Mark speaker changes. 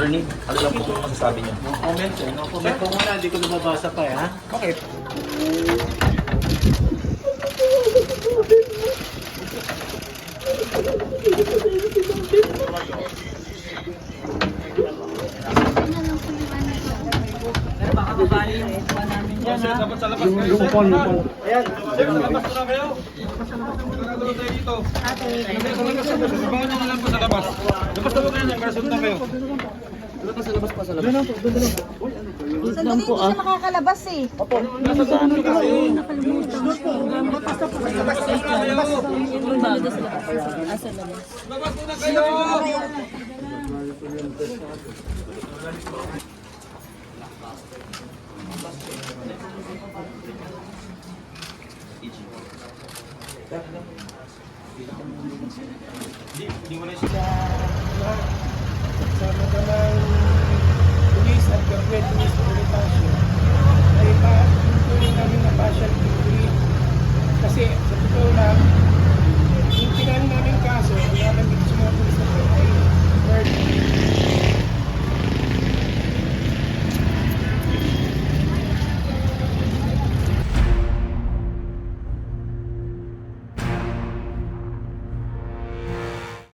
Speaker 1: attorney, ano lang po masasabi niyo?
Speaker 2: No comment eh. No comment po muna. Hindi ko nababasa pa eh. Ha?
Speaker 1: Bakit?
Speaker 3: Baka babali yung upuan namin dyan, ha?
Speaker 2: Yung upon. Ayan.
Speaker 1: Labas po na kayo. Nakatulog tayo dito. Sabahan nyo na lang po sa labas. Labas na po kayo, nagkasunod na kayo.
Speaker 3: Sandali, hindi siya makakalabas eh.
Speaker 1: Labas po na kayo. Hindi mo na siya.
Speaker 4: Sa magandang pulis at Government Police Department ay patuloy namin na partial victory kasi sa totoo lang yung pinali namin kaso, namin sa mga